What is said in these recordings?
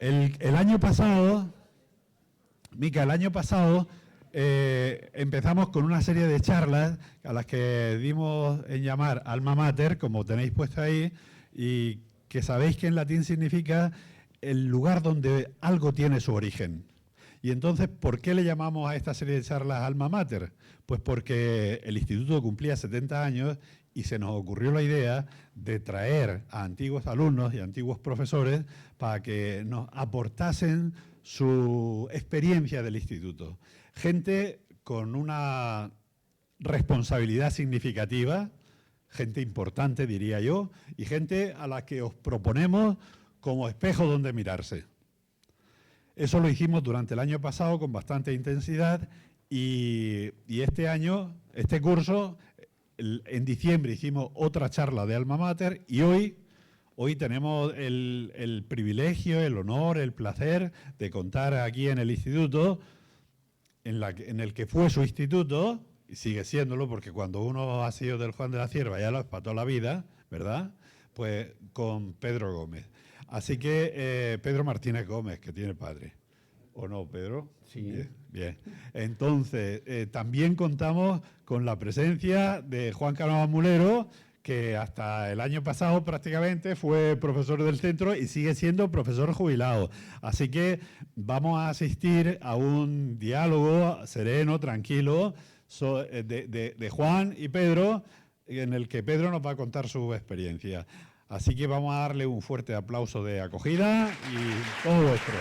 El año pasado, Mica, el año pasado empezamos con una serie de charlas a las que dimos en llamar Alma Mater, como tenéis puesto ahí, y que sabéis que en latín significa el lugar donde algo tiene su origen. Y entonces, ¿por qué le llamamos a esta serie de charlas Alma Mater? Pues porque el instituto cumplía 70 años y se nos ocurrió la idea de traer a antiguos alumnos y antiguos profesores para que nos aportasen su experiencia del instituto. Gente con una responsabilidad significativa, gente importante, diría yo, y gente a la que os proponemos como espejo donde mirarse. Eso lo hicimos durante el año pasado con bastante intensidad y este año, este curso, en diciembre hicimos otra charla de Alma Mater y hoy tenemos el privilegio, el honor, el placer de contar aquí en el instituto, en el que fue su instituto, y sigue siéndolo porque cuando uno ha sido del Juan de la Cierva ya lo es para toda la vida, ¿verdad? Pues con Pedro Gómez. Así que Pedro Martínez Gómez, que tiene padre. ¿O no, Pedro? Sí. Bien. Bien. Entonces, también contamos con la presencia de Juan Cánovas Mulero, que hasta el año pasado prácticamente fue profesor del centro y sigue siendo profesor jubilado. Así que vamos a asistir a un diálogo sereno, tranquilo, de Juan y Pedro, en el que Pedro nos va a contar su experiencia. Así que vamos a darle un fuerte aplauso de acogida y todo vuestro.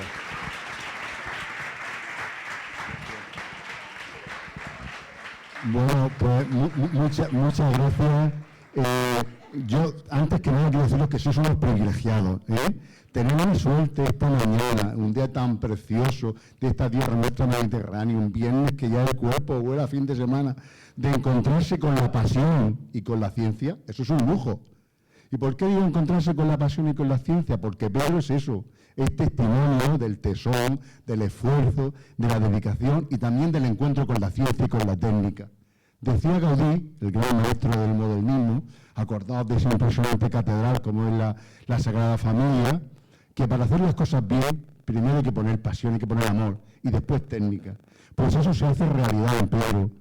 Bueno, pues muchas gracias. Yo, antes que nada, quiero deciros que sois unos privilegiados. Tenemos suerte esta mañana, un día tan precioso de esta tierra nuestra mediterránea, un viernes que ya el cuerpo vuela a fin de semana, de encontrarse con la pasión y con la ciencia. Eso es un lujo. ¿Y por qué digo encontrarse con la pasión y con la ciencia? Porque Pedro es eso, es testimonio del tesón, del esfuerzo, de la dedicación y también del encuentro con la ciencia y con la técnica. Decía Gaudí, el gran maestro del modernismo, acordados de esa impresionante catedral como es la Sagrada Familia, que para hacer las cosas bien, primero hay que poner pasión, hay que poner amor y después técnica. Pues eso se hace realidad en Pedro.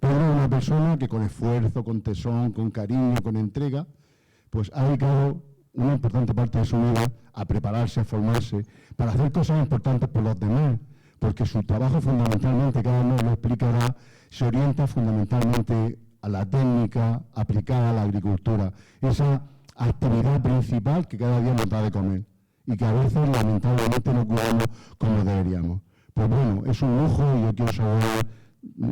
Pedro es una persona que con esfuerzo, con tesón, con cariño, con entrega, pues ha dedicado una importante parte de su vida a prepararse, a formarse, para hacer cosas importantes por los demás, porque su trabajo fundamentalmente, cada uno lo explicará, se orienta fundamentalmente a la técnica aplicada a la agricultura, esa actividad principal que cada día nos da de comer y que a veces lamentablemente no cuidamos como deberíamos. Pues bueno, es un lujo y yo quiero saludar,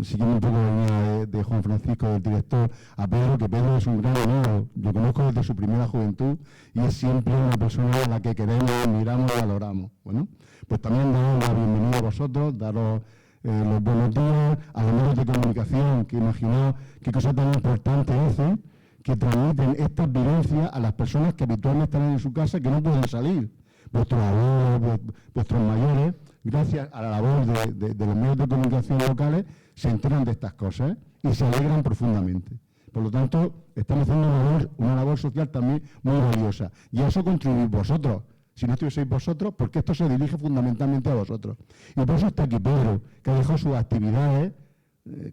siguiendo un poco la línea de Juan Francisco, del director, a Pedro, que Pedro es un gran amigo. Lo conozco desde su primera juventud y es siempre una persona a la que queremos, admiramos y valoramos. Bueno, pues también daros la bienvenida a vosotros, daros los buenos días a los medios de comunicación, que imaginaos qué cosa tan importante hacen, que transmiten estas vivencias a las personas que habitualmente están en su casa y que no pueden salir. Vuestros abuelos, vuestros mayores, gracias a la labor de los medios de comunicación locales, se enteran de estas cosas y se alegran profundamente. Por lo tanto, estamos haciendo una labor social también muy valiosa. Y a eso contribuís vosotros. Si no estuvieseis vosotros, porque esto se dirige fundamentalmente a vosotros. Y por eso está aquí Pedro, que ha dejado sus actividades,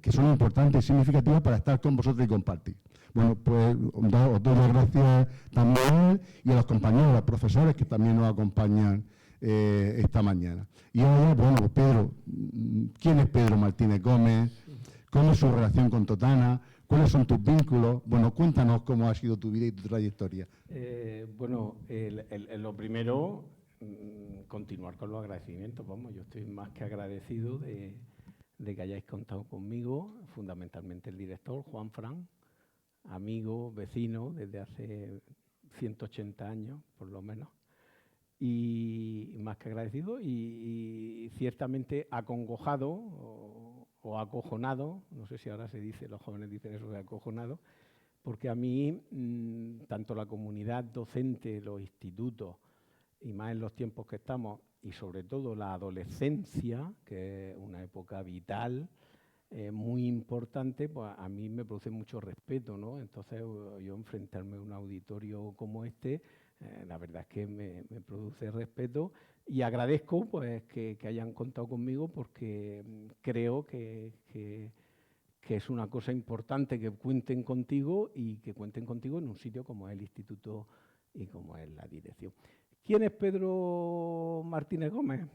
que son importantes y significativas para estar con vosotros y compartir. Bueno, pues os doy las gracias también a él y a los compañeros, a los profesores que también nos acompañan esta mañana. Y ahora, bueno, pues Pedro, ¿quién es Pedro Martínez Gómez? ¿Cómo es su relación con Totana? ¿Cuáles son tus vínculos? Bueno, cuéntanos cómo ha sido tu vida y tu trayectoria. Bueno, lo primero, continuar con los agradecimientos. Vamos, yo estoy más que agradecido de que hayáis contado conmigo, fundamentalmente el director, Juan Fran, amigo, vecino, desde hace 180 años, por lo menos. Y más que agradecido y ciertamente acongojado o acojonado, no sé si ahora se dice, los jóvenes dicen eso de acojonado, porque a mí tanto la comunidad docente, los institutos, y más en los tiempos que estamos, y sobre todo la adolescencia, que es una época vital, muy importante, pues a mí me produce mucho respeto, ¿no? Entonces yo enfrentarme a un auditorio como este, la verdad es que me produce respeto Y agradezco pues, que hayan contado conmigo porque creo que es una cosa importante que cuenten contigo y que cuenten contigo en un sitio como es el instituto y como es la dirección. ¿Quién es Pedro Martínez Gómez?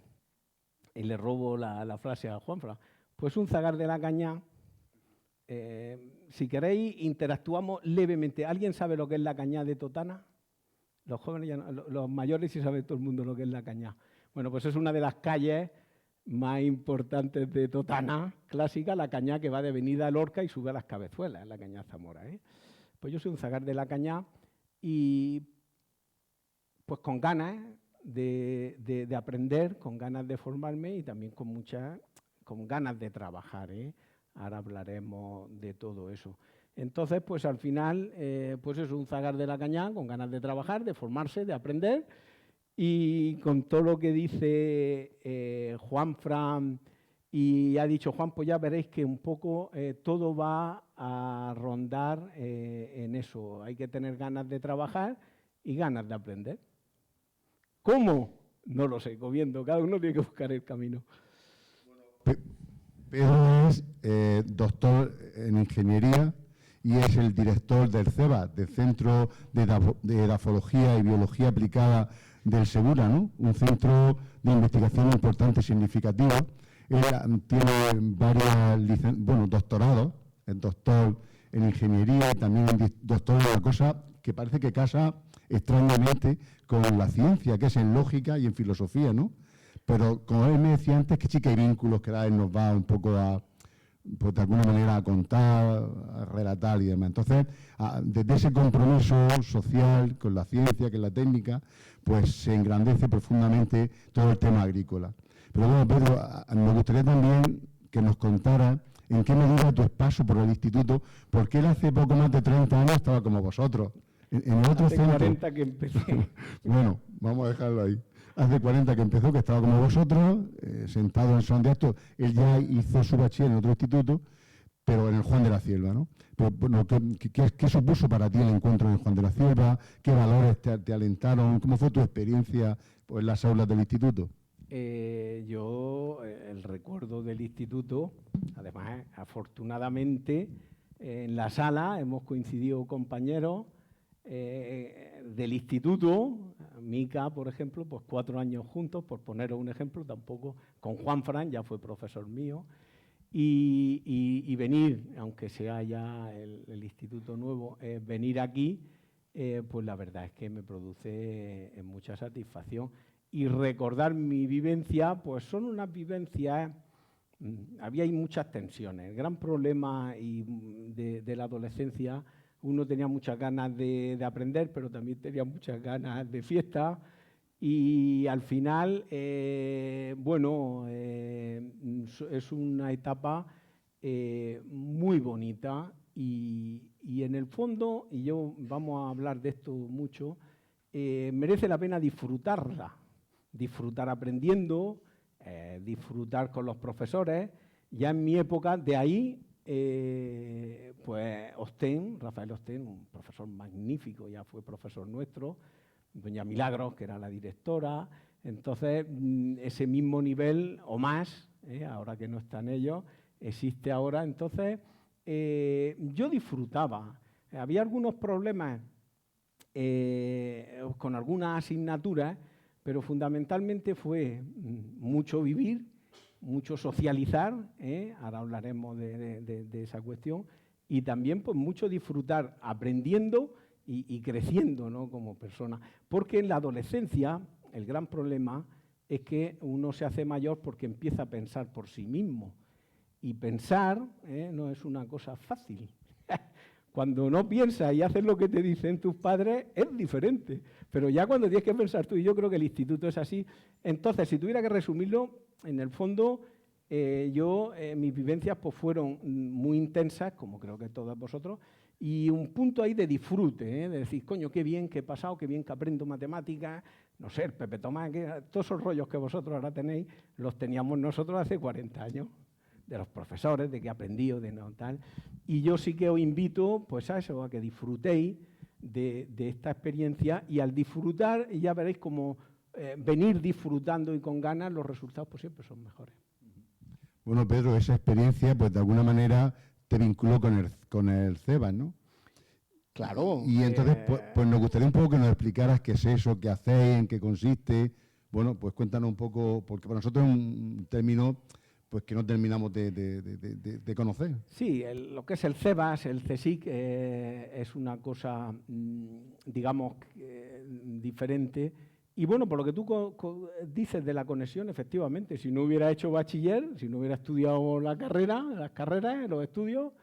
Y le robo la frase a Juanfran. Pues un zagar de la cañá. Si queréis, interactuamos levemente. ¿Alguien sabe lo que es la cañá de Totana? Los jóvenes, ya no, los mayores sí sabe todo el mundo lo que es la cañá. Bueno, pues es una de las calles más importantes de Totana, clásica, la cañá que va de Avenida Lorca y sube a las Cabezuelas, la cañá Zamora. Pues yo soy un zagar de la cañá y pues con ganas de aprender, con ganas de formarme y también con ganas de trabajar. Ahora hablaremos de todo eso. Entonces, pues al final, pues es un zagar de la cañá con ganas de trabajar, de formarse, de aprender. Y con todo lo que dice Juanfran y ha dicho Juan, pues ya veréis que un poco todo va a rondar en eso. Hay que tener ganas de trabajar y ganas de aprender. ¿Cómo? No lo sé, comiendo. Cada uno tiene que buscar el camino. Pedro es doctor en ingeniería y es el director del CEBA, del Centro de Edafología y Biología Aplicada del Segura, ¿no? Un centro de investigación importante y significativo. Él tiene varios doctorados, es doctor en ingeniería y también doctor en una cosa que parece que casa extrañamente con la ciencia, que es en lógica y en filosofía, ¿no? Pero como él me decía antes, que sí que hay vínculos que él nos va un poco pues de alguna manera a contar, a relatar y demás. Entonces, desde ese compromiso social con la ciencia, que es la técnica, pues se engrandece profundamente todo el tema agrícola. Pero bueno, Pedro, me gustaría también que nos contara en qué medida tu paso por el instituto, porque él hace poco más de 30 años estaba como vosotros. En el otro hace centro, 40 que empecé. Bueno, vamos a dejarlo ahí. Hace 40 que empezó, que estaba como vosotros, sentado en Son de Actos. Él ya hizo su bachiller en otro instituto, pero en el Juan de la Cierva, ¿no? Pero, bueno, ¿qué supuso para ti el encuentro en el Juan de la Cierva? ¿Qué valores te alentaron? ¿Cómo fue tu experiencia pues, en las aulas del instituto? El recuerdo del instituto, además, afortunadamente, en la sala hemos coincidido compañeros del instituto, Mica, por ejemplo, pues 4 años juntos, por poneros un ejemplo, tampoco, con Juanfran, ya fue profesor mío, y venir, aunque sea ya el instituto nuevo, venir aquí, pues la verdad es que me produce mucha satisfacción. Y recordar mi vivencia, pues son unas vivencias, había muchas tensiones. El gran problema de la adolescencia, uno tenía muchas ganas de aprender, pero también tenía muchas ganas de fiesta. Y al final, es una etapa muy bonita y en el fondo, y vamos a hablar de esto mucho, merece la pena disfrutarla. Disfrutar aprendiendo, disfrutar con los profesores. Ya en mi época, de ahí, pues Rafael Ostén, un profesor magnífico, ya fue profesor nuestro, doña Milagros, que era la directora. Entonces, ese mismo nivel o más, ahora que no están ellos, existe ahora. Entonces, yo disfrutaba. Había algunos problemas con algunas asignaturas, pero fundamentalmente fue mucho vivir, mucho socializar, ahora hablaremos de esa cuestión, y también pues mucho disfrutar aprendiendo y creciendo, ¿no?, como persona. Porque en la adolescencia el gran problema es que uno se hace mayor porque empieza a pensar por sí mismo. Y pensar no es una cosa fácil. Cuando no piensas y haces lo que te dicen tus padres, es diferente. Pero ya cuando tienes que pensar tú, y yo creo que el instituto es así. Entonces, si tuviera que resumirlo, en el fondo, mis vivencias pues, fueron muy intensas, como creo que todos vosotros, y un punto ahí de disfrute, de decir, coño, qué bien que he pasado, qué bien que aprendo matemáticas, no sé, el Pepe Tomás, todos esos rollos que vosotros ahora tenéis, los teníamos nosotros hace 40 años. De los profesores, de que he aprendido, de no tal. Y yo sí que os invito pues a eso, a que disfrutéis de esta experiencia, y al disfrutar ya veréis como venir disfrutando y con ganas, los resultados pues siempre son mejores. Bueno, Pedro, esa experiencia, pues de alguna manera te vinculó con el CEBAS, ¿no? Claro. Y entonces, pues nos gustaría un poco que nos explicaras qué es eso, qué hacéis, en qué consiste. Bueno, pues cuéntanos un poco, porque para nosotros es un término pues que no terminamos de conocer. Sí, lo que es el CEBAS, el CSIC, es una cosa, digamos, diferente. Y bueno, por lo que tú dices de la conexión, efectivamente, si no hubiera hecho bachiller, si no hubiera estudiado las carreras, los estudios,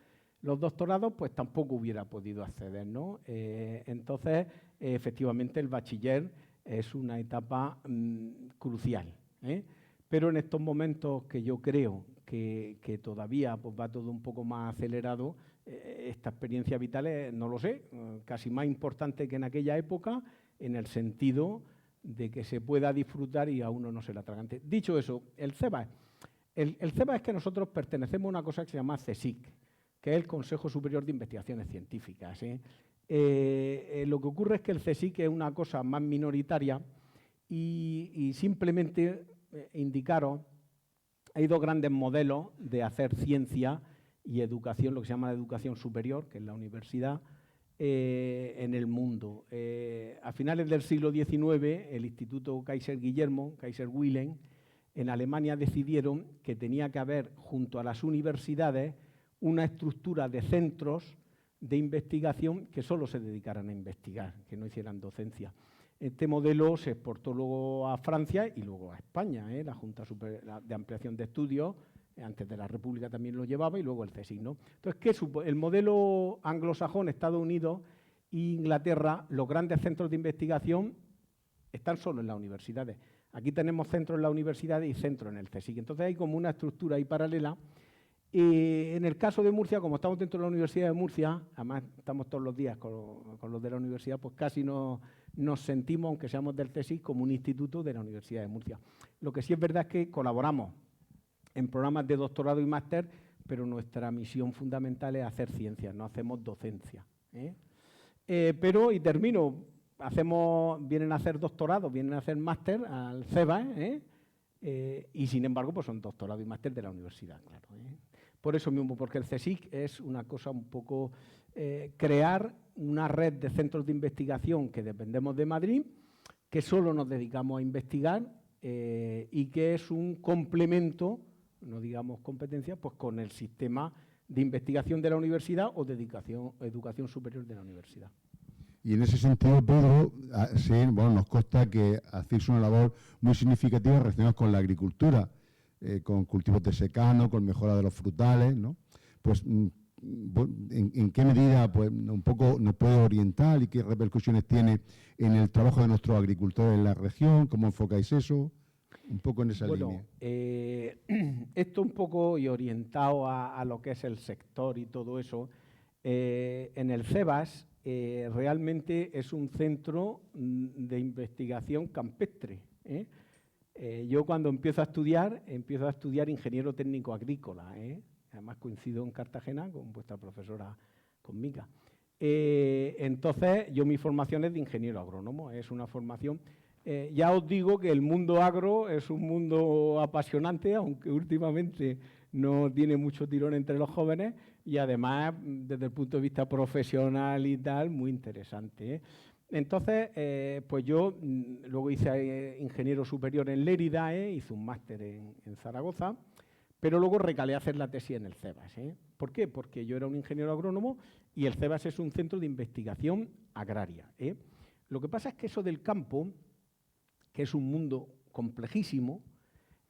los doctorados, pues tampoco hubiera podido acceder, ¿no? Entonces, efectivamente, el bachiller es una etapa crucial, ¿eh? Pero en estos momentos que yo creo que todavía pues, va todo un poco más acelerado, esta experiencia vital es, no lo sé, casi más importante que en aquella época, en el sentido de que se pueda disfrutar y a uno no se la atragante. Dicho eso, el CEBAS. El CEBAS es que nosotros pertenecemos a una cosa que se llama CSIC, que es el Consejo Superior de Investigaciones Científicas, ¿eh? Lo que ocurre es que el CSIC es una cosa más minoritaria y simplemente indicaros, hay dos grandes modelos de hacer ciencia y educación, lo que se llama la educación superior, que es la universidad, en el mundo. A finales del siglo XIX, el Instituto Kaiser Guillermo, Kaiser Wilhelm, en Alemania decidieron que tenía que haber, junto a las universidades, una estructura de centros de investigación que solo se dedicaran a investigar, que no hicieran docencia. Este modelo se exportó luego a Francia y luego a España, la Junta de Ampliación de Estudios, antes de la República también lo llevaba, y luego el CSIC, ¿no? Entonces, ¿qué supone? El modelo anglosajón, Estados Unidos e Inglaterra, los grandes centros de investigación están solo en las universidades. Aquí tenemos centros en las universidades y centros en el CSIC. Entonces hay como una estructura ahí paralela. En el caso de Murcia, como estamos dentro de la Universidad de Murcia, además estamos todos los días con los de la universidad, pues casi nos sentimos, aunque seamos del CSIC, como un instituto de la Universidad de Murcia. Lo que sí es verdad es que colaboramos en programas de doctorado y máster, pero nuestra misión fundamental es hacer ciencia, no hacemos docencia, ¿eh? Pero, y termino, vienen a hacer doctorado, vienen a hacer máster al CEBAS, y sin embargo pues son doctorado y máster de la universidad, claro, ¿eh? Por eso mismo, porque el CSIC es una cosa un poco crear una red de centros de investigación que dependemos de Madrid, que solo nos dedicamos a investigar y que es un complemento, no digamos competencia, pues con el sistema de investigación de la universidad o de educación superior de la universidad. Y en ese sentido, Pedro, sí, bueno, nos consta que hacéis una labor muy significativa relacionada con la agricultura, con cultivos de secano, con mejora de los frutales, ¿no? Pues, ¿en qué medida pues, un poco nos puede orientar y qué repercusiones tiene en el trabajo de nuestros agricultores en la región? ¿Cómo enfocáis eso? Un poco en esa línea. Esto un poco y orientado a lo que es el sector y todo eso, en el CEBAS realmente es un centro de investigación campestre, ¿eh? Yo cuando empiezo a estudiar ingeniero técnico agrícola, ¿eh? Además coincido en Cartagena con vuestra profesora, con Mica. Entonces, mi formación es de ingeniero agrónomo, es una formación. Ya os digo que el mundo agro es un mundo apasionante, aunque últimamente no tiene mucho tirón entre los jóvenes y además, desde el punto de vista profesional y tal, muy interesante, ¿eh? Entonces, pues yo luego hice ingeniero superior en Lérida, hice un máster en Zaragoza, pero luego recalé a hacer la tesis en el CEBAS, ¿eh? ¿Por qué? Porque yo era un ingeniero agrónomo y el CEBAS es un centro de investigación agraria, ¿eh? Lo que pasa es que eso del campo, que es un mundo complejísimo,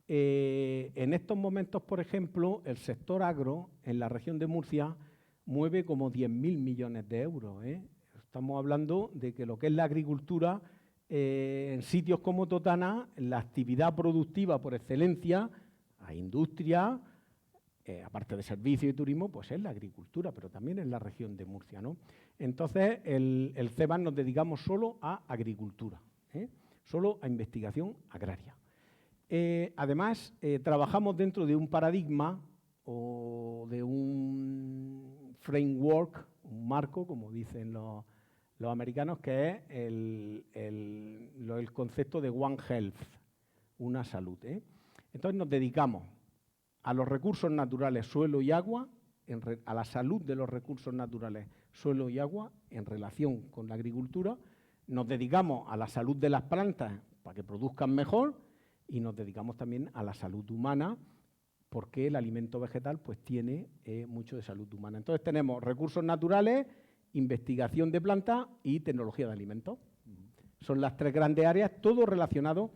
en estos momentos, por ejemplo, el sector agro en la región de Murcia mueve como 10.000 millones de euros, ¿eh? Estamos hablando de que lo que es la agricultura, en sitios como Totana, la actividad productiva por excelencia, a industria, aparte de servicio y turismo, pues es la agricultura, pero también en la región de Murcia, ¿no? Entonces, el CEBAS nos dedicamos solo a agricultura, solo a investigación agraria. Además, trabajamos dentro de un paradigma o de un framework, un marco, como dicen los americanos, que es el concepto de One Health, una salud. Entonces nos dedicamos a los recursos naturales, suelo y agua, a la salud de los recursos naturales, suelo y agua, en relación con la agricultura. Nos dedicamos a la salud de las plantas para que produzcan mejor y nos dedicamos también a la salud humana, porque el alimento vegetal pues tiene mucho de salud humana. Entonces tenemos recursos naturales, investigación de plantas y tecnología de alimentos. Son las tres grandes áreas, todo relacionado.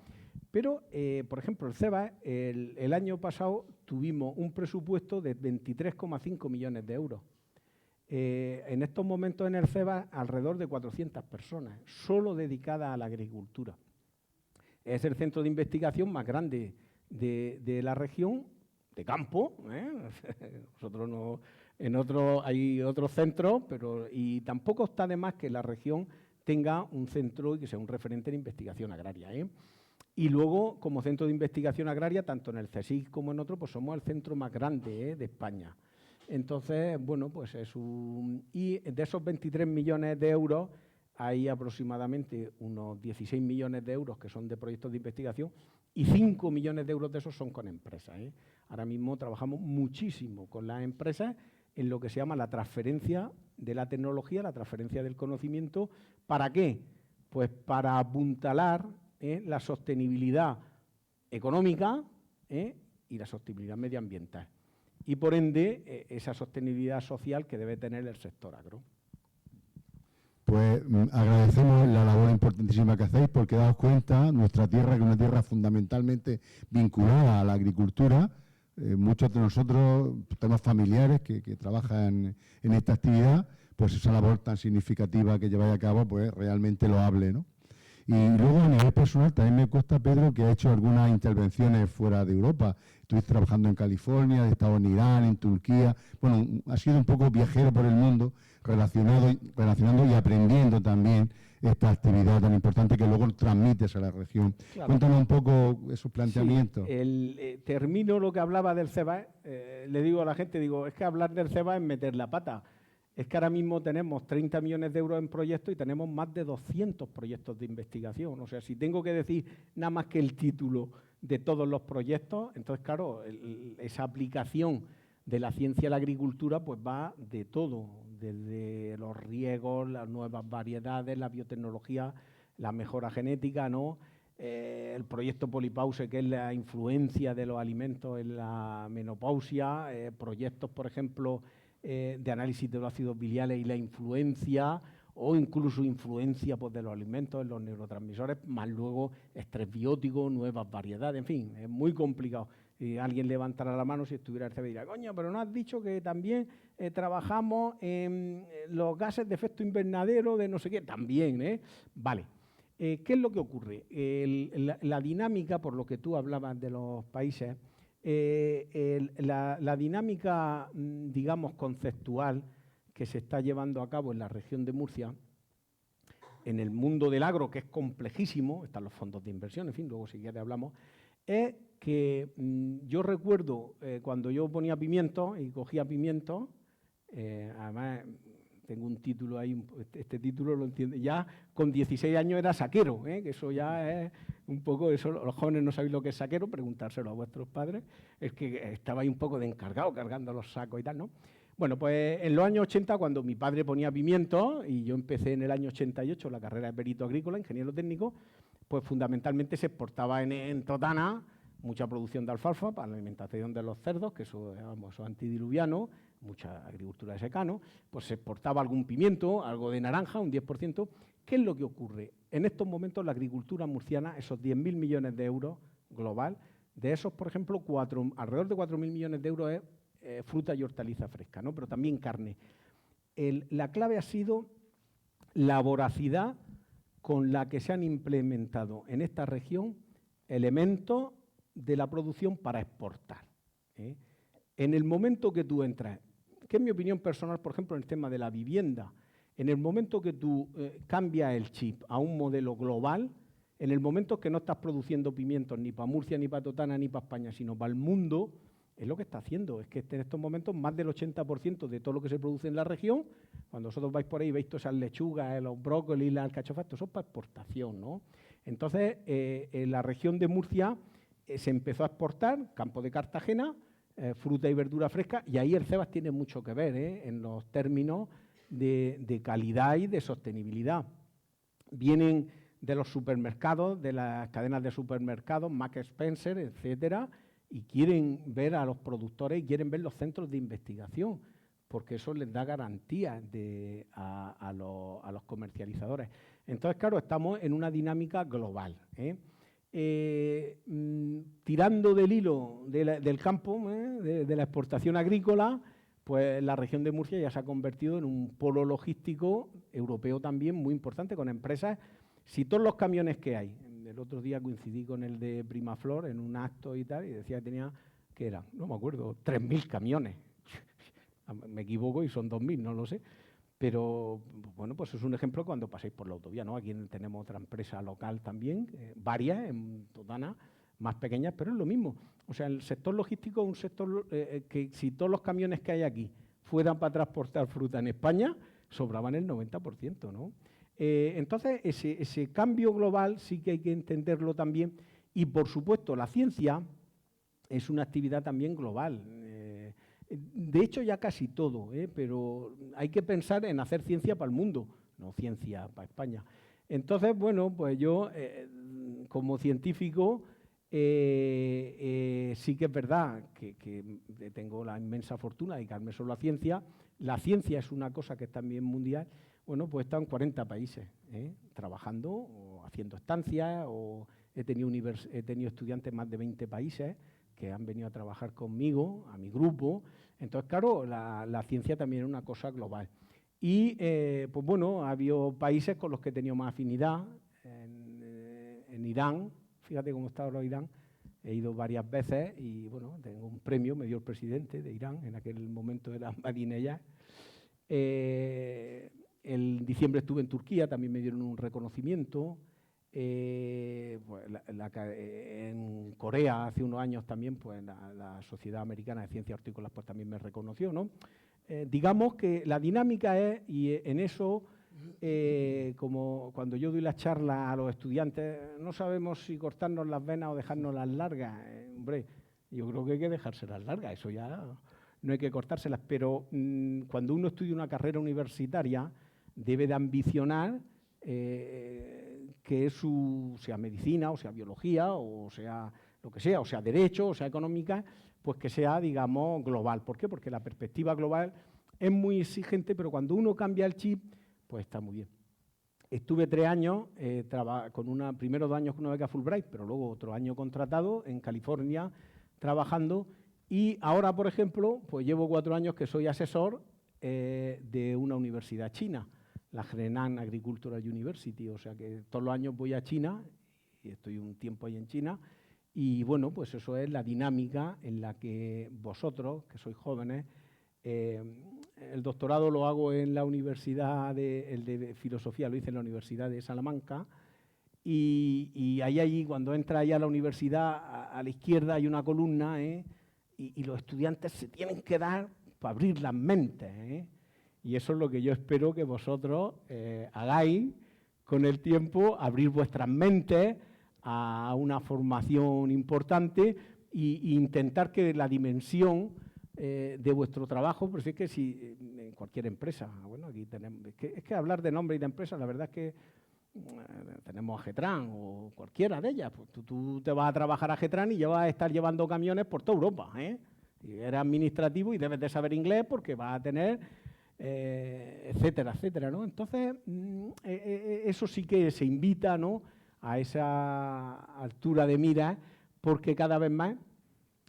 Pero, por ejemplo, el CEBA, el año pasado tuvimos un presupuesto de 23,5 millones de euros. En estos momentos en el CEBA, alrededor de 400 personas, solo dedicadas a la agricultura. Es el centro de investigación más grande de la región, de campo. Nosotros no, hay otros centros, y tampoco está de más que la región tenga un centro y que sea un referente en investigación agraria. Y luego, como centro de investigación agraria, tanto en el CSIC como en otro, pues somos el centro más grande de España. Entonces, bueno, pues es y de esos 23 millones de euros, hay aproximadamente unos 16 millones de euros que son de proyectos de investigación y 5 millones de euros de esos son con empresas. Ahora mismo trabajamos muchísimo con las empresas en lo que se llama la transferencia de la tecnología, la transferencia del conocimiento. ¿Para qué? Pues para apuntalar la sostenibilidad económica y la sostenibilidad medioambiental. Y por ende, esa sostenibilidad social que debe tener el sector agro. Pues agradecemos la labor importantísima que hacéis, porque daos cuenta, nuestra tierra, que es una tierra fundamentalmente vinculada a la agricultura, muchos de nosotros tenemos familiares que trabajan en esta actividad, pues esa labor tan significativa que lleváis a cabo, pues realmente loable, ¿no? Y luego a nivel personal también me consta, Pedro, que ha hecho algunas intervenciones fuera de Europa. Estuviste trabajando en California, has estado en Irán, en Turquía. Bueno, has sido un poco viajero por el mundo, relacionando y aprendiendo también esta actividad tan importante que luego transmites a la región. Claro. Cuéntanos un poco esos planteamientos. Sí, termino lo que hablaba del CEBA. Le digo a la gente, es que hablar del CEBA es meter la pata. Es que ahora mismo tenemos 30 millones de euros en proyectos y tenemos más de 200 proyectos de investigación. O sea, si tengo que decir nada más que el título de todos los proyectos, entonces, claro, esa aplicación de la ciencia a la agricultura pues va de todo, desde los riegos, las nuevas variedades, la biotecnología, la mejora genética, ¿no? El proyecto Polipause, que es la influencia de los alimentos en la menopausia, proyectos, por ejemplo, de análisis de los ácidos biliares y la influencia, o incluso influencia pues, de los alimentos en los neurotransmisores, más luego estrés biótico, nuevas variedades, en fin, es muy complicado. Y alguien levantará la mano si estuviera el CB y dirá, coño, pero no has dicho que también trabajamos en los gases de efecto invernadero de no sé qué, también, Vale. ¿Qué es lo que ocurre? La dinámica, por lo que tú hablabas de los países, la dinámica, digamos, conceptual que se está llevando a cabo en la región de Murcia, en el mundo del agro, que es complejísimo, están los fondos de inversión, en fin, luego si quieres hablamos, es que yo recuerdo cuando yo ponía pimientos y cogía pimientos, además tengo un título ahí, este título lo entiende, ya con 16 años era saquero, que eso ya es un poco, eso los jóvenes no sabéis lo que es saquero, preguntárselo a vuestros padres, es que estabais un poco de encargado cargando los sacos y tal, ¿no? Bueno, pues en los años 80, cuando mi padre ponía pimientos, y yo empecé en el año 88 la carrera de perito agrícola, ingeniero técnico, pues fundamentalmente se exportaba en Totana mucha producción de alfalfa para la alimentación de los cerdos, que eso es antidiluviano, mucha agricultura de secano, pues se exportaba algún pimiento, algo de naranja, un 10%. ¿Qué es lo que ocurre? En estos momentos la agricultura murciana, esos 10.000 millones de euros global, de esos, por ejemplo, alrededor de 4.000 millones de euros es fruta y hortaliza fresca, ¿no? Pero también carne. La clave ha sido la voracidad con la que se han implementado en esta región elementos de la producción para exportar. En el momento que tú entras, que es mi opinión personal, por ejemplo, en el tema de la vivienda, en el momento que tú cambias el chip a un modelo global, en el momento que no estás produciendo pimientos ni para Murcia, ni para Totana, ni para España, sino para el mundo, es lo que está haciendo. Es que en estos momentos más del 80% de todo lo que se produce en la región, cuando vosotros vais por ahí y veis todas esas lechugas, los brócolis, las alcachofas, esto son para exportación, ¿no? Entonces, en la región de Murcia se empezó a exportar, campo de Cartagena, fruta y verdura fresca, y ahí el Cebas tiene mucho que ver en los términos de calidad y de sostenibilidad. Vienen de los supermercados, de las cadenas de supermercados, Marks Spencer, etcétera, y quieren ver a los productores y quieren ver los centros de investigación, porque eso les da garantía a los comercializadores. Entonces, claro, estamos en una dinámica global, tirando del hilo del campo, de la exportación agrícola, pues la región de Murcia ya se ha convertido en un polo logístico europeo también muy importante, con empresas. Si todos los camiones que hay, el otro día coincidí con el de Primaflor en un acto y tal, y decía que tenía, ¿qué eran? No me acuerdo, 3.000 camiones. Me equivoco y son 2.000, no lo sé. Pero, bueno, pues es un ejemplo cuando paséis por la autovía, ¿no? Aquí tenemos otra empresa local también, varias, en Totana, más pequeñas, pero es lo mismo. O sea, el sector logístico es un sector que si todos los camiones que hay aquí fueran para transportar fruta en España, sobraban el 90%, ¿no? Entonces, ese cambio global sí que hay que entenderlo también. Y, por supuesto, la ciencia es una actividad también global. De hecho, ya casi todo, pero hay que pensar en hacer ciencia para el mundo, no ciencia para España. Entonces, bueno, pues yo, como científico, sí que es verdad que tengo la inmensa fortuna de dedicarme solo a ciencia. La ciencia es una cosa que es también mundial. Bueno, pues he estado en 40 países trabajando o haciendo estancias, o he tenido estudiantes en más de 20 países que han venido a trabajar conmigo, a mi grupo. Entonces, claro, la ciencia también es una cosa global. Y, pues bueno, ha habido países con los que he tenido más afinidad. En Irán, fíjate cómo está ahora Irán, he ido varias veces y, bueno, tengo un premio, me dio el presidente de Irán, en aquel momento era Ahmadinejad. En diciembre estuve en Turquía, también me dieron un reconocimiento. Pues en Corea hace unos años también, pues la Sociedad Americana de Ciencias Hortícolas pues también me reconoció, ¿no? Digamos que la dinámica es, y en eso, como cuando yo doy las charlas a los estudiantes, no sabemos si cortarnos las venas o dejárnoslas largas. Hombre, yo creo que hay que dejárselas largas, eso ya no hay que cortárselas, pero cuando uno estudia una carrera universitaria debe de ambicionar que sea medicina, o sea biología, o sea lo que sea, o sea derecho, o sea económica, pues que sea, digamos, global. ¿Por qué? Porque la perspectiva global es muy exigente, pero cuando uno cambia el chip, pues está muy bien. Estuve 3 años, primero 2 años con una beca Fulbright, pero luego otro año contratado en California trabajando, y ahora, por ejemplo, pues llevo 4 años que soy asesor de una universidad china, la Henan Agricultural University, o sea que todos los años voy a China, y estoy un tiempo ahí en China, y bueno, pues eso es la dinámica en la que vosotros, que sois jóvenes, el doctorado lo hago en la universidad, el de filosofía lo hice en la Universidad de Salamanca, y ahí cuando entras ahí a la universidad, a la izquierda hay una columna, y los estudiantes se tienen que dar para abrir las mentes, y eso es lo que yo espero que vosotros hagáis con el tiempo, abrir vuestras mentes a una formación importante e intentar que la dimensión de vuestro trabajo, pues es que si en cualquier empresa, bueno, aquí tenemos, es que hablar de nombre y de empresa, la verdad es que tenemos a Getran o cualquiera de ellas, pues tú te vas a trabajar a Getran y ya vas a estar llevando camiones por toda Europa, y eres administrativo y debes de saber inglés porque vas a tener etcétera, etcétera, ¿no? Entonces, eso sí que se invita, ¿no?, a esa altura de mira, porque cada vez más,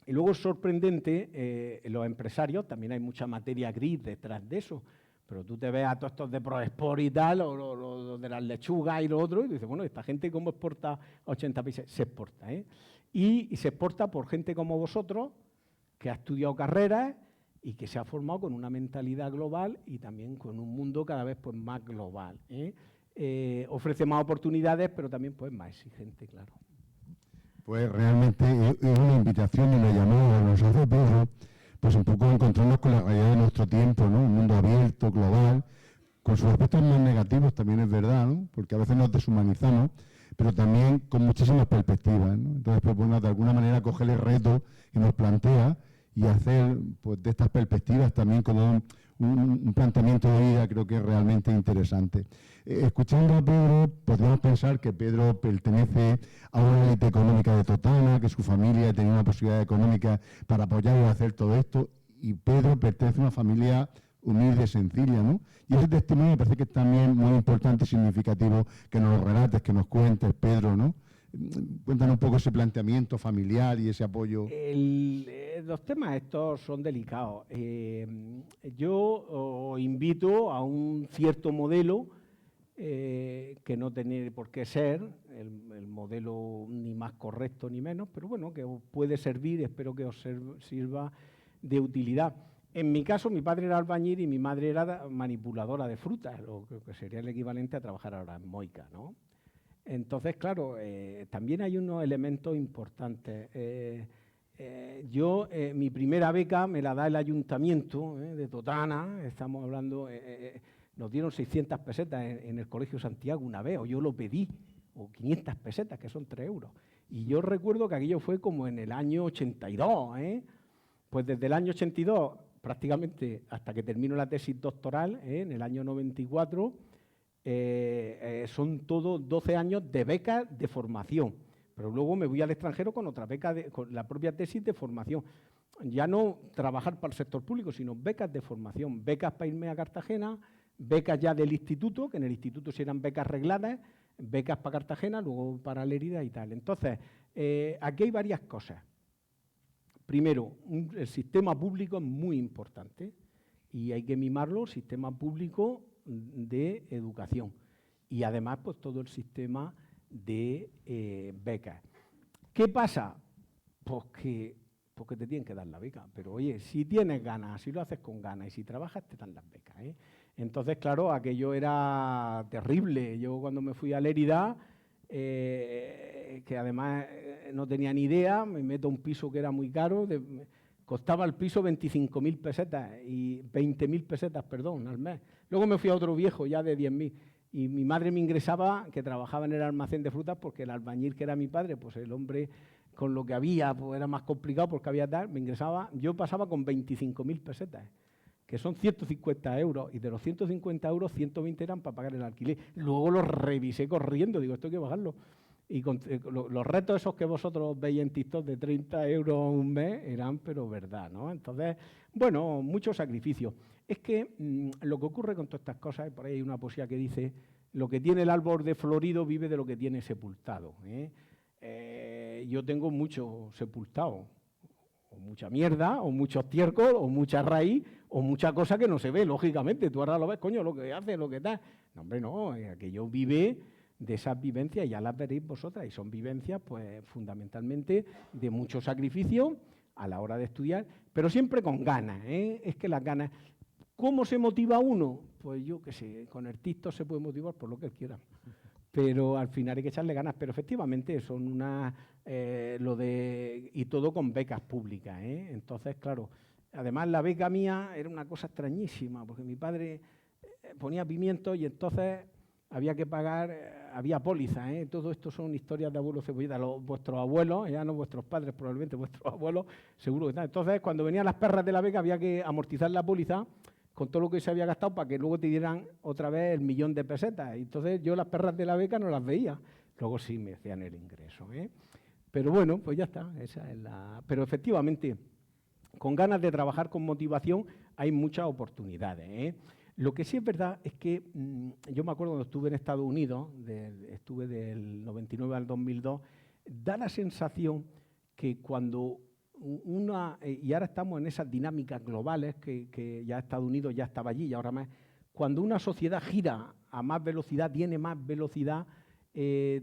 y luego es sorprendente, los empresarios, también hay mucha materia gris detrás de eso, pero tú te ves a todos estos de ProExport y tal, o de las lechugas y lo otro, y dices, bueno, esta gente cómo exporta a 80 países, se exporta, y se exporta por gente como vosotros, que ha estudiado carreras, y que se ha formado con una mentalidad global y también con un mundo cada vez pues, más global. Ofrece más oportunidades, pero también pues, más exigente, claro. Pues realmente es una invitación y una llamada que nos hace Pedro, pues un poco encontrarnos con la realidad de nuestro tiempo, ¿no? Un mundo abierto, global, con sus aspectos más negativos también es verdad, ¿no? Porque a veces nos deshumanizamos, pero también con muchísimas perspectivas, ¿no? Entonces, pues bueno, de alguna manera coger el reto que nos plantea y hacer pues de estas perspectivas también como un planteamiento de vida, creo que es realmente interesante. Escuchando a Pedro, podríamos pensar que Pedro pertenece a una élite económica de Totana, que su familia tenía una posibilidad económica para apoyar y hacer todo esto, y Pedro pertenece a una familia humilde, sencilla, ¿no? Y ese testimonio me parece que es también muy importante y significativo que nos lo relates, que nos cuentes, Pedro, ¿no? Cuéntanos un poco ese planteamiento familiar y ese apoyo. Los temas estos son delicados. Yo os invito a un cierto modelo que no tiene por qué ser el modelo ni más correcto ni menos, pero bueno, que os puede servir, espero que os sirva de utilidad. En mi caso, mi padre era albañil y mi madre era manipuladora de frutas, lo que sería el equivalente a trabajar ahora en Moica, ¿no? Entonces, claro, también hay unos elementos importantes. Mi primera beca me la da el ayuntamiento de Totana, estamos hablando, nos dieron 600 pesetas en el Colegio Santiago una vez, o yo lo pedí, o 500 pesetas, que son 3 euros. Y yo recuerdo que aquello fue como en el año 82, Pues desde el año 82, prácticamente hasta que termino la tesis doctoral, en el año 94, son todos 12 años de becas de formación. Pero luego me voy al extranjero con otra beca, con la propia tesis de formación. Ya no trabajar para el sector público, sino becas de formación. Becas para irme a Cartagena, becas ya del instituto, que en el instituto sí eran becas regladas, becas para Cartagena, luego para Lérida y tal. Entonces, aquí hay varias cosas. Primero, el sistema público es muy importante y hay que mimarlo, el sistema público de educación. Y además, pues todo el sistema de becas. ¿Qué pasa? Pues que te tienen que dar la beca. Pero oye, si tienes ganas, si lo haces con ganas y si trabajas, te dan las becas, Entonces, claro, aquello era terrible. Yo cuando me fui a Lérida, que además no tenía ni idea, me meto a un piso que era muy caro, costaba el piso 25.000 pesetas, y 20.000 pesetas, perdón, al mes. Luego me fui a otro viejo ya de 10.000. Y mi madre me ingresaba, que trabajaba en el almacén de frutas, porque el albañil que era mi padre, pues el hombre con lo que había, pues era más complicado porque había tal, me ingresaba, yo pasaba con 25.000 pesetas, que son 150 euros, y de los 150 euros, 120 eran para pagar el alquiler. Luego los revisé corriendo, digo, esto hay que bajarlo. Y los retos esos que vosotros veis en TikTok de 30 euros un mes eran, pero verdad, ¿no? Entonces, bueno, mucho sacrificio. Es que lo que ocurre con todas estas cosas, por ahí hay una poesía que dice, lo que tiene el árbol de florido vive de lo que tiene sepultado. Yo tengo mucho sepultado, o mucha mierda, o mucho estiércol, o mucha raíz, o mucha cosa que no se ve, lógicamente. Tú ahora lo ves, coño, lo que hace, lo que tal. No, hombre, no, aquello vive de esas vivencias, ya las veréis vosotras, y son vivencias, pues, fundamentalmente de mucho sacrificio a la hora de estudiar, pero siempre con ganas, Es que las ganas... ¿Cómo se motiva uno? Pues yo qué sé, con el TikTok se puede motivar por lo que él quiera. Pero al final hay que echarle ganas. Pero efectivamente son y todo con becas públicas, Entonces, claro, además la beca mía era una cosa extrañísima, porque mi padre ponía pimientos y entonces había que pagar, había pólizas, Todo esto son historias de abuelos cebolletas. Vuestros abuelos, ya no vuestros padres, probablemente vuestros abuelos, seguro que están. Entonces, cuando venían las perras de la beca había que amortizar la póliza con todo lo que se había gastado para que luego te dieran otra vez el 1.000.000 de pesetas. Y entonces yo las perras de la beca no las veía. Luego sí me hacían el ingreso, Pero bueno, pues ya está. Esa es Pero efectivamente, con ganas de trabajar con motivación hay muchas oportunidades, Lo que sí es verdad es que yo me acuerdo cuando estuve en Estados Unidos, estuve del 99 al 2002, da la sensación que cuando y ahora estamos en esas dinámicas globales que ya Estados Unidos ya estaba allí y ahora más, cuando una sociedad gira a más velocidad, tiene más velocidad,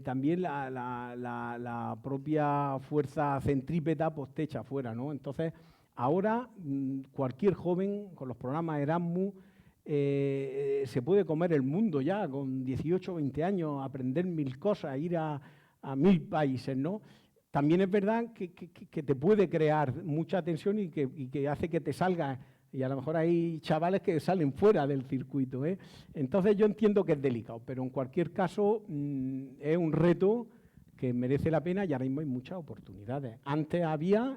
también la propia fuerza centrípeta pues te echa fuera, ¿no? Entonces, ahora cualquier joven con los programas Erasmus se puede comer el mundo ya con 18 o 20 años, aprender 1.000 cosas, ir a 1.000 países, ¿no? también es verdad que te puede crear mucha tensión y que hace que te salga, y a lo mejor hay chavales que salen fuera del circuito, ¿eh? Entonces yo entiendo que es delicado, pero en cualquier caso es un reto que merece la pena y ahora mismo hay muchas oportunidades. Antes había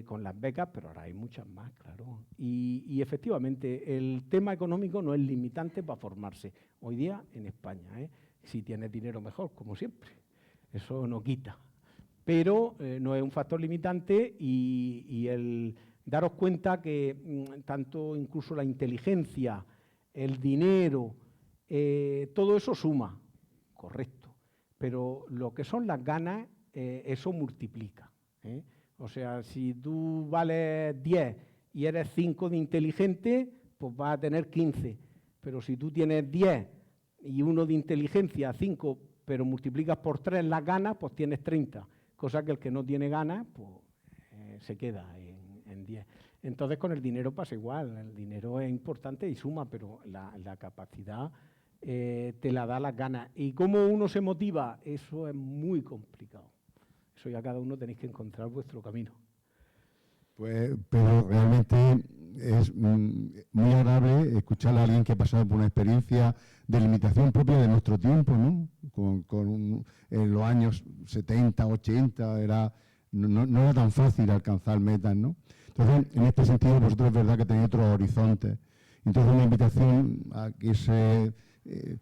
con las becas, pero ahora hay muchas más, claro. Y efectivamente el tema económico no es limitante para formarse hoy día en España, ¿eh? Si tienes dinero mejor, como siempre, eso no quita. Pero no es un factor limitante y el daros cuenta que tanto incluso la inteligencia, el dinero, todo eso suma, correcto. Pero lo que son las ganas, eso multiplica, ¿eh? O sea, si tú vales 10 y eres 5 de inteligente, pues vas a tener 15. Pero si tú tienes 10 y 1 de inteligencia, 5, pero multiplicas por 3 las ganas, pues tienes 30. Cosa que el que no tiene ganas, pues se queda en 10. Entonces con el dinero pasa igual, el dinero es importante y suma, pero la capacidad te la da las ganas. Y cómo uno se motiva, eso es muy complicado. Eso ya cada uno tenéis que encontrar vuestro camino. Pues, pero realmente es muy agradable escuchar a alguien que ha pasado por una experiencia de limitación propia de nuestro tiempo, ¿no? En los años 70, 80, no era tan fácil alcanzar metas, ¿no? Entonces, en este sentido, vosotros es verdad que tenéis otros horizontes. Entonces, una invitación a que ese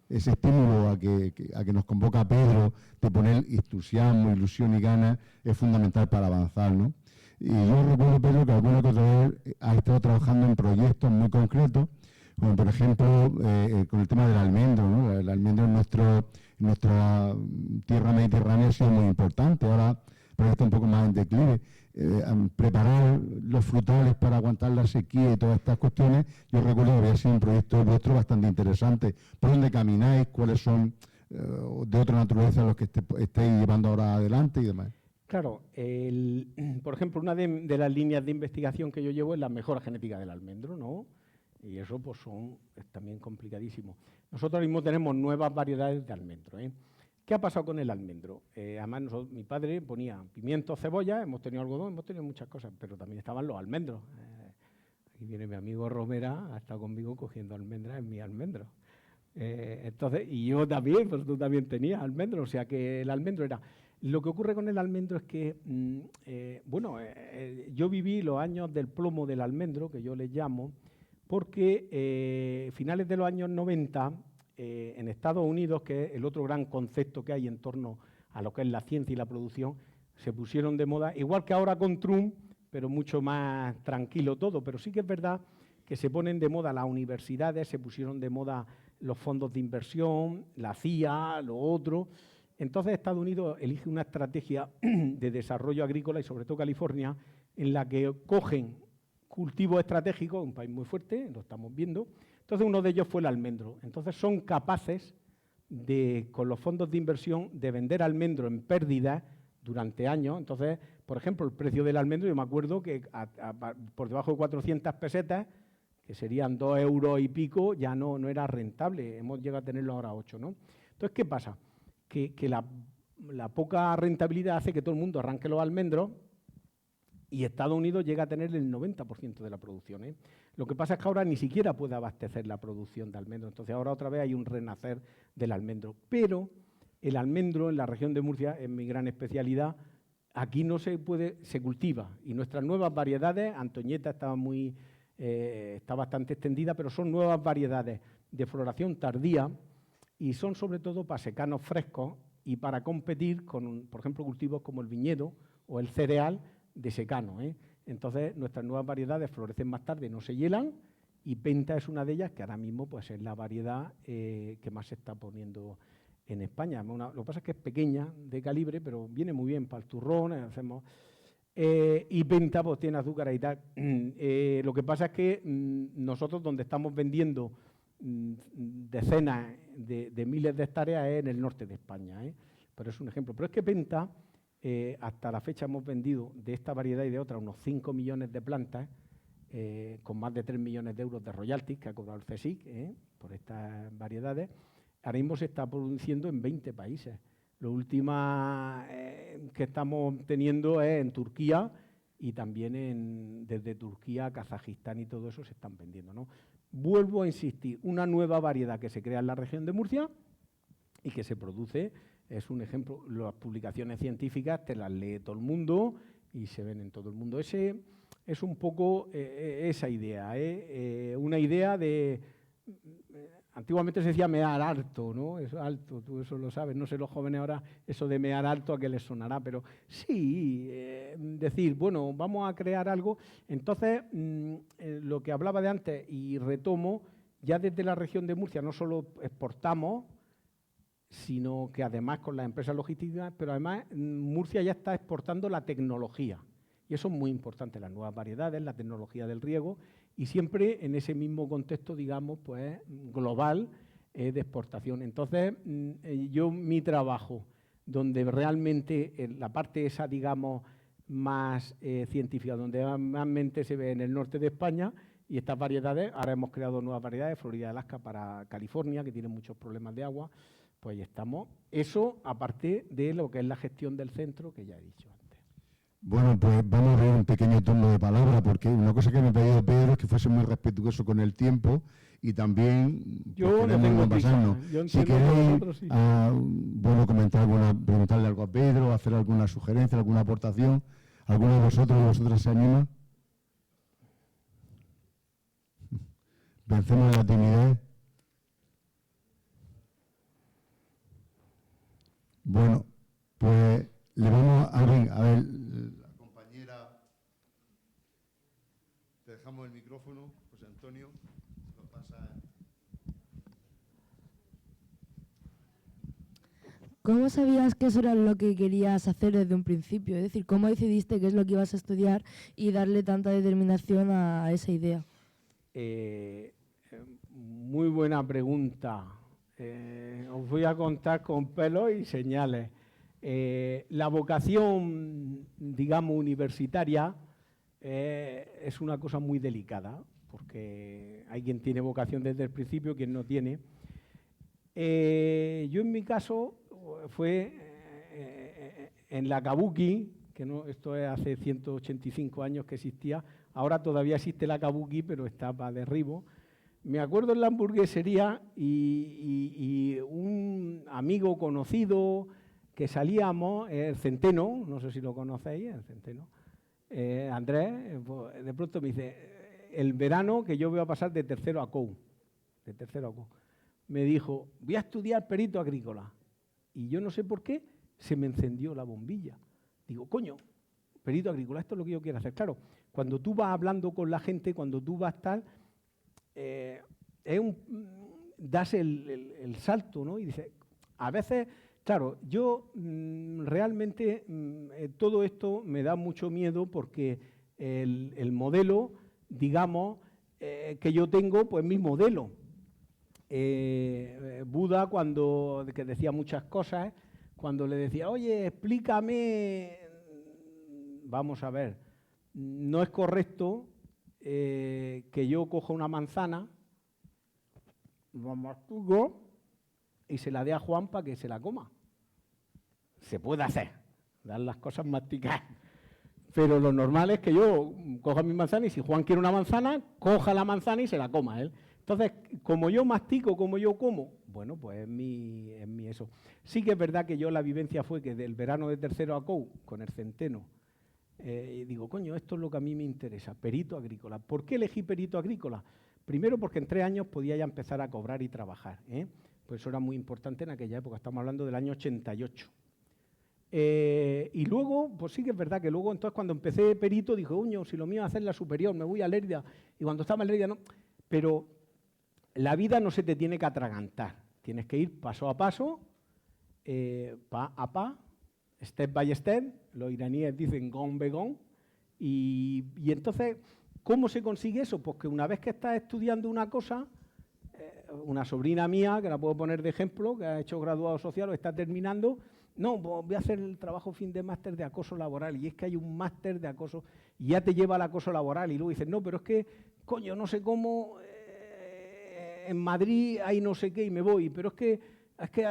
estímulo a que nos convoca Pedro de poner entusiasmo, ilusión y ganas es fundamental para avanzar, ¿no? Y yo recuerdo, Pedro, que alguna que otra vez has estado trabajando en proyectos muy concretos, como por ejemplo con el tema del almendro, ¿no? El almendro en nuestra tierra mediterránea ha sido muy importante, ahora parece que está un poco más en declive. Preparar los frutales para aguantar la sequía y todas estas cuestiones, yo recuerdo que había sido un proyecto vuestro bastante interesante. ¿Por dónde camináis? ¿Cuáles son de otra naturaleza los que estáis llevando ahora adelante y demás? Claro, por ejemplo, una de las líneas de investigación que yo llevo es la mejora genética del almendro, ¿no? Y eso pues es también complicadísimo. Nosotros ahora mismo tenemos nuevas variedades de almendro, ¿eh? ¿Qué ha pasado con el almendro? Además, mi padre ponía pimientos, cebolla, hemos tenido algodón, hemos tenido muchas cosas, pero también estaban los almendros. Aquí viene mi amigo Romera, ha estado conmigo cogiendo almendras en mis almendros. Entonces, y yo también, pues tú también tenías almendros, o sea que el almendro era... Lo que ocurre con el almendro es que, yo viví los años del plomo del almendro, que yo les llamo, porque finales de los años 90, en Estados Unidos, que es el otro gran concepto que hay en torno a lo que es la ciencia y la producción, se pusieron de moda, igual que ahora con Trump, pero mucho más tranquilo todo. Pero sí que es verdad que se ponen de moda las universidades, se pusieron de moda los fondos de inversión, la CIA, lo otro. Entonces Estados Unidos elige una estrategia de desarrollo agrícola y sobre todo California, en la que cogen cultivos estratégicos, un país muy fuerte, lo estamos viendo. Entonces uno de ellos fue el almendro. Entonces son capaces de, con los fondos de inversión, de vender almendro en pérdida durante años. Entonces, por ejemplo, el precio del almendro, yo me acuerdo que por debajo de 400 pesetas, que serían 2 euros y pico, ya no era rentable. Hemos llegado a tenerlo ahora a 8, ¿no? Entonces, ¿qué pasa? Que la poca rentabilidad hace que todo el mundo arranque los almendros y Estados Unidos llega a tener el 90% de la producción, ¿eh? Lo que pasa es que ahora ni siquiera puede abastecer la producción de almendros. Entonces ahora otra vez hay un renacer del almendro. Pero el almendro en la región de Murcia es mi gran especialidad. Aquí no se puede, se cultiva. Y nuestras nuevas variedades, Antoñeta está bastante extendida, pero son nuevas variedades de floración tardía y son sobre todo para secanos frescos y para competir con, por ejemplo, cultivos como el viñedo o el cereal de secano, ¿eh? Entonces, nuestras nuevas variedades florecen más tarde, no se hielan, y Penta es una de ellas, que ahora mismo pues, es la variedad que más se está poniendo en España. Lo que pasa es que es pequeña de calibre, pero viene muy bien para el turrón, y Penta pues, tiene azúcar y tal. Lo que pasa es que nosotros donde estamos vendiendo decenas de miles de hectáreas es en el norte de España, ¿eh? Pero es un ejemplo. Pero es que Penta, hasta la fecha hemos vendido de esta variedad y de otra unos 5 millones de plantas, con más de 3 millones de euros de royalties que ha cobrado el CSIC por estas variedades. Ahora mismo se está produciendo en 20 países. Lo último que estamos teniendo es en Turquía y también desde Turquía, Kazajistán y todo eso se están vendiendo, ¿no? Vuelvo a insistir, una nueva variedad que se crea en la región de Murcia y que se produce, es un ejemplo, las publicaciones científicas te las lee todo el mundo y se ven en todo el mundo. Ese es un poco esa idea, una idea de... Antiguamente se decía mear alto, ¿no? Eso alto, tú eso lo sabes, no sé los jóvenes ahora, eso de mear alto a qué les sonará, pero sí, decir, bueno, vamos a crear algo. Entonces, lo que hablaba de antes y retomo, ya desde la región de Murcia no solo exportamos, sino que además con las empresas logísticas, pero además Murcia ya está exportando la tecnología. Y eso es muy importante, las nuevas variedades, la tecnología del riego, y siempre en ese mismo contexto, digamos, pues global de exportación. Entonces, mi trabajo, donde realmente la parte esa, digamos, más científica, donde realmente se ve en el norte de España, y estas variedades, ahora hemos creado nuevas variedades, Florida, Alaska para California, que tienen muchos problemas de agua, pues ahí estamos. Eso, aparte de lo que es la gestión del centro, que ya he dicho antes. Bueno, pues vamos a ver un pequeño turno de palabra, porque una cosa que me ha pedido Pedro es que fuese muy respetuoso con el tiempo y también yo no tengo pasarnos. Si queréis bueno, preguntarle algo a Pedro, hacer alguna sugerencia, alguna aportación, ¿alguno de vosotros se anima? Vencemos la timidez. Bueno, pues le vamos a ver, la compañera, te dejamos el micrófono, José Antonio, lo pasa. ¿Cómo sabías que eso era lo que querías hacer desde un principio? Es decir, ¿cómo decidiste qué es lo que ibas a estudiar y darle tanta determinación a esa idea? Muy buena pregunta. Os voy a contar con pelos y señales. La vocación, digamos, universitaria es una cosa muy delicada, porque hay quien tiene vocación desde el principio, quien no tiene. Yo en mi caso fue en la Kabuki, que no, esto es hace 185 años que existía, ahora todavía existe la Kabuki, pero está para derribo. Me acuerdo en la hamburguesería y un amigo conocido que salíamos, el Centeno, no sé si lo conocéis, el Centeno, Andrés, pues, de pronto me dice, el verano que yo voy a pasar de tercero a COU, me dijo, voy a estudiar perito agrícola. Y yo no sé por qué se me encendió la bombilla. Digo, coño, perito agrícola, esto es lo que yo quiero hacer. Claro, cuando tú vas hablando con la gente, cuando tú vas tal, das el salto, ¿no? Y dices, a veces, claro, yo realmente todo esto me da mucho miedo porque el modelo, digamos, que yo tengo, pues mi modelo. Buda, que decía muchas cosas, cuando le decía, oye, explícame, vamos a ver, no es correcto que yo coja una manzana, la mastigo y se la dé a Juan para que se la coma. Se puede hacer, dar las cosas masticadas. Pero lo normal es que yo coja mi manzana y si Juan quiere una manzana, coja la manzana y se la coma él. Entonces, como yo mastico, como yo como, bueno, pues es mi eso. Sí que es verdad que yo la vivencia fue que del verano de tercero a COU, con el Centeno, digo, coño, esto es lo que a mí me interesa, perito agrícola. ¿Por qué elegí perito agrícola? Primero porque en 3 años podía ya empezar a cobrar y trabajar, pues eso era muy importante en aquella época, estamos hablando del año 88. Y luego, pues sí que es verdad que luego, entonces cuando empecé perito, dije, coño, si lo mío es hacer la superior, me voy a Lérida. Y cuando estaba en Lérida, no. Pero la vida no se te tiene que atragantar, tienes que ir paso a paso, pa a pa, step by step, los iraníes dicen gon be gon, y entonces, ¿cómo se consigue eso? Pues que una vez que estás estudiando una cosa, una sobrina mía, que la puedo poner de ejemplo, que ha hecho graduado social o está terminando, no, pues voy a hacer el trabajo fin de máster de acoso laboral, y es que hay un máster de acoso, y ya te lleva al acoso laboral, y luego dices, no, pero es que, coño, no sé cómo, en Madrid hay no sé qué y me voy, pero es que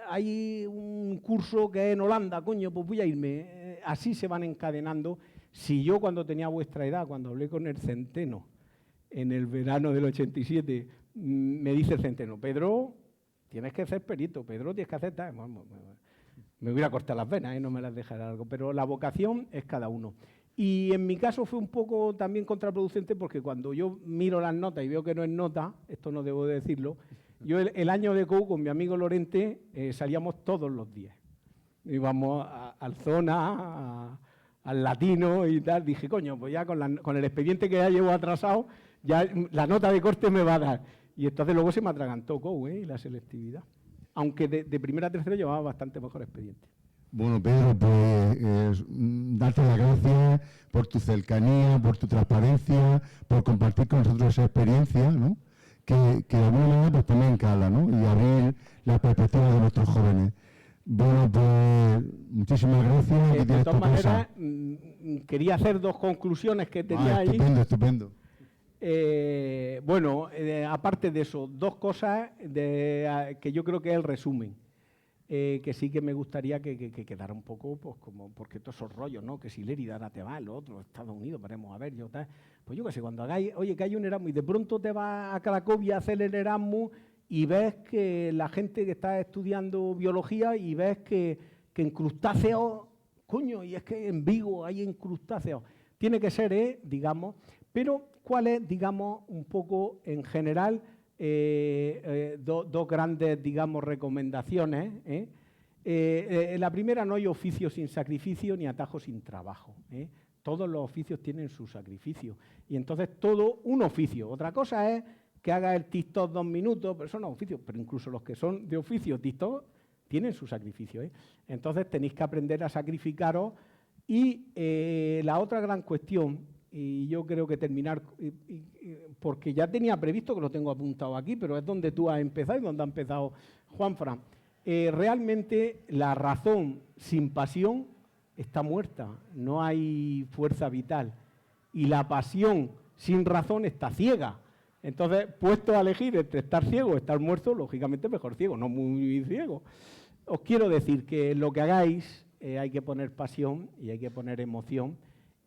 hay un curso que es en Holanda, coño, pues voy a irme. Así se van encadenando. Si yo cuando tenía vuestra edad, cuando hablé con el Centeno, en el verano del 87, me dice el Centeno, Pedro, tienes que ser perito, Pedro, tienes que hacer tal. Bueno, me hubiera cortado las venas, no me las dejará algo, pero la vocación es cada uno. Y en mi caso fue un poco también contraproducente porque cuando yo miro las notas y veo que no es nota, esto no debo de decirlo, yo el año de COU con mi amigo Lorente salíamos todos los días. Íbamos al Zona, al Latino y tal. Dije, coño, pues ya con el expediente que ya llevo atrasado, ya la nota de corte me va a dar. Y entonces luego se me atragantó COU y la selectividad. Aunque de primera a tercera llevaba bastante mejor expediente. Bueno, Pedro, pues darte las gracias por tu cercanía, por tu transparencia, por compartir con nosotros esa experiencia, ¿no? Que de alguna manera pues también cala, ¿no? Y abrir las perspectivas de nuestros jóvenes. Bueno, pues muchísimas gracias. De todas maneras, quería hacer dos conclusiones que tenía ahí. Estupendo. Bueno, aparte de eso, dos cosas que yo creo que es el resumen. Que sí que me gustaría que quedara un poco, pues como, porque todos esos rollos, ¿no? Que si Lérida ahora te va, lo otro, Estados Unidos, veremos a ver, yo tal. Pues yo qué sé, cuando hagáis, oye, que hay un Erasmus y de pronto te vas a Cracovia a hacer el Erasmus y ves que la gente que está estudiando biología y ves que en crustáceos, coño, y es que en Vigo hay en crustáceos. Tiene que ser, digamos, pero ¿cuál es, digamos, un poco en general? Dos grandes, digamos, recomendaciones. La primera, no hay oficio sin sacrificio ni atajo sin trabajo. Todos los oficios tienen su sacrificio. Y entonces todo un oficio. Otra cosa es que haga el TikTok 2 minutos, pero eso no es oficio. Pero incluso los que son de oficio TikTok tienen su sacrificio. Entonces tenéis que aprender a sacrificaros. Y la otra gran cuestión, y yo creo que terminar, porque ya tenía previsto que lo tengo apuntado aquí, pero es donde tú has empezado y donde ha empezado Juanfran. Realmente la razón sin pasión está muerta, no hay fuerza vital. Y la pasión sin razón está ciega. Entonces, puesto a elegir entre estar ciego o estar muerto, lógicamente mejor ciego, no muy ciego. Os quiero decir que lo que hagáis hay que poner pasión y hay que poner emoción.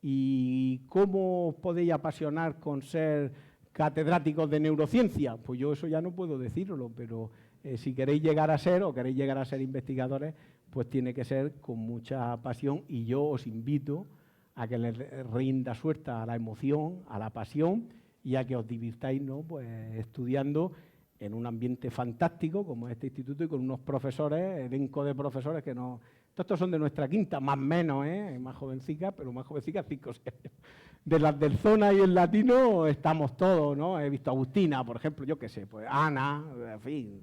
¿Y cómo os podéis apasionar con ser catedráticos de neurociencia? Pues yo eso ya no puedo decirlo, pero si queréis llegar a ser o queréis llegar a ser investigadores, pues tiene que ser con mucha pasión y yo os invito a que le rinda suerte a la emoción, a la pasión y a que os divirtáis, ¿no? Pues estudiando en un ambiente fantástico como este instituto y con unos profesores, elenco de profesores que no... Estos son de nuestra quinta, más o menos, más jovencicas, pero más jovencicas 5 o 6 años. De las del Zona y el Latino estamos todos, ¿no? He visto a Agustina, por ejemplo, yo qué sé, pues Ana, en fin.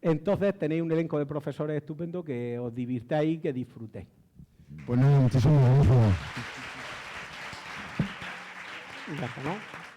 Entonces tenéis un elenco de profesores estupendo que os divirtáis y que disfrutéis. Pues nada, muchísimas gracias. Ya está, ¿no?